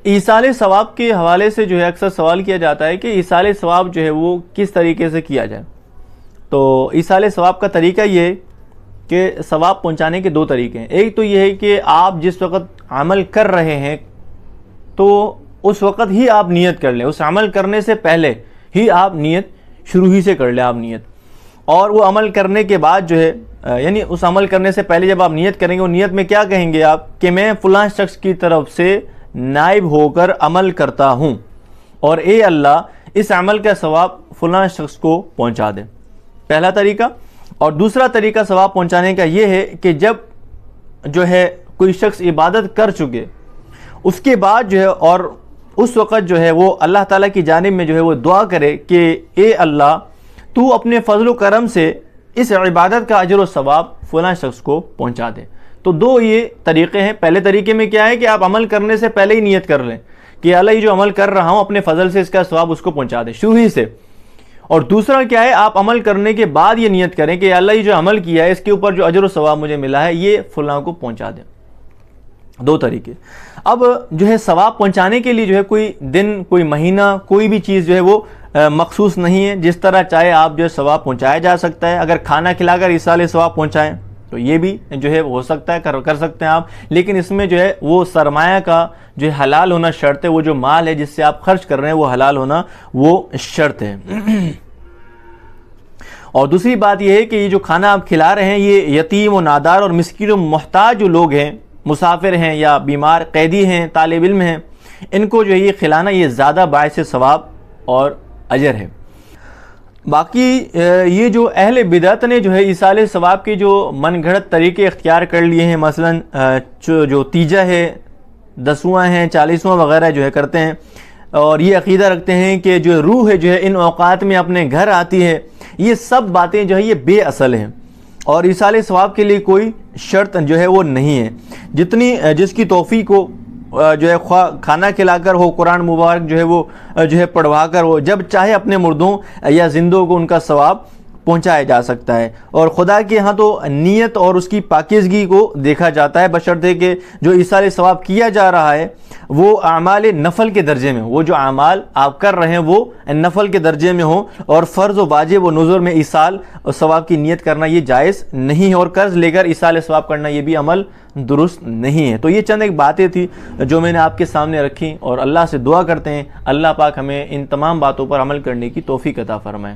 ایصال ثواب کے حوالے سے جو ہے اکثر سوال کیا جاتا ہے کہ ایصال ثواب جو ہے وہ کس طریقے سے کیا جائے. تو ایصال ثواب کا طریقہ یہ ہے کہ ثواب پہنچانے کے دو طریقے ہیں. ایک تو یہ ہے کہ آپ جس وقت عمل کر رہے ہیں تو اس وقت ہی آپ نیت کر لیں, اس عمل کرنے سے پہلے ہی آپ نیت شروع ہی سے کر لیں آپ نیت. اور وہ عمل کرنے کے بعد جو ہے یعنی اس عمل کرنے سے پہلے جب آپ نیت کریں گے, وہ نیت میں کیا کہیں گے آپ کہ میں فلاں شخص کی طرف سے نائب ہو کر عمل کرتا ہوں اور اے اللہ اس عمل کا ثواب فلاں شخص کو پہنچا دے. پہلا طریقہ. اور دوسرا طریقہ ثواب پہنچانے کا یہ ہے کہ جب جو ہے کوئی شخص عبادت کر چکے اس کے بعد جو ہے اور اس وقت جو ہے وہ اللہ تعالیٰ کی جانب میں جو ہے وہ دعا کرے کہ اے اللہ تو اپنے فضل و کرم سے اس عبادت کا اجر و ثواب فلاں شخص کو پہنچا دے. تو دو یہ طریقے ہیں. پہلے طریقے میں کیا ہے کہ آپ عمل کرنے سے پہلے ہی نیت کر لیں کہ اللہ یہ جو عمل کر رہا ہوں اپنے فضل سے اس کا ثواب اس کو پہنچا دے شروع ہی سے. اور دوسرا کیا ہے, آپ عمل کرنے کے بعد یہ نیت کریں کہ اللہ یہ جو عمل کیا ہے اس کے اوپر جو اجر و ثواب مجھے ملا ہے یہ فلاں کو پہنچا دیں. دو طریقے. اب جو ہے ثواب پہنچانے کے لیے جو ہے کوئی دن, کوئی مہینہ, کوئی بھی چیز جو ہے وہ مخصوص نہیں ہے. جس طرح چاہے آپ جو ہے ثواب پہنچایا جا سکتا ہے. اگر کھانا کھلا کر ایصال ثواب پہنچائیں تو یہ بھی جو ہے ہو سکتا ہے, کر سکتے ہیں آپ. لیکن اس میں جو ہے وہ سرمایہ کا جو ہے حلال ہونا شرط ہے. وہ جو مال ہے جس سے آپ خرچ کر رہے ہیں وہ حلال ہونا وہ شرط ہے. اور دوسری بات یہ ہے کہ یہ جو کھانا آپ کھلا رہے ہیں یہ یتیم و نادار اور مسکین و محتاج جو لوگ ہیں, مسافر ہیں یا بیمار, قیدی ہیں, طالب علم ہیں, ان کو جو ہے یہ کھلانا یہ زیادہ باعث ثواب اور اجر ہے. باقی یہ جو اہل بدعت نے جو ہے ایصال ثواب کے جو من گھڑت طریقے اختیار کر لیے ہیں, مثلا جو تیجا ہے, 10واں ہیں, 40واں وغیرہ جو ہے کرتے ہیں اور یہ عقیدہ رکھتے ہیں کہ جو روح ہے جو ہے ان اوقات میں اپنے گھر آتی ہے, یہ سب باتیں جو ہے یہ بے اصل ہیں اور ایصال ثواب کے لیے کوئی شرط جو ہے وہ نہیں ہے. جس کی توفیق ہو جو ہے کھانا کھلا کر ہو, قرآن مبارک جو ہے وہ جو ہے پڑھوا کر ہو, جب چاہے اپنے مردوں یا زندوں کو ان کا ثواب پہنچایا جا سکتا ہے. اور خدا کے ہاں تو نیت اور اس کی پاکیزگی کو دیکھا جاتا ہے, بشرطے کہ جو ایصال ثواب کیا جا رہا ہے وہ اعمال نفل کے درجے میں ہو. وہ جو اعمال آپ کر رہے ہیں وہ نفل کے درجے میں ہوں اور فرض و واجب و نذر میں ایصال ثواب کی نیت کرنا یہ جائز نہیں ہے. اور قرض لے کر ایصال ثواب کرنا یہ بھی عمل درست نہیں ہے. تو یہ چند ایک باتیں تھی جو میں نے آپ کے سامنے رکھی اور اللہ سے دعا کرتے ہیں اللہ پاک ہمیں ان تمام باتوں پر عمل کرنے کی توفیق عطا فرمائے.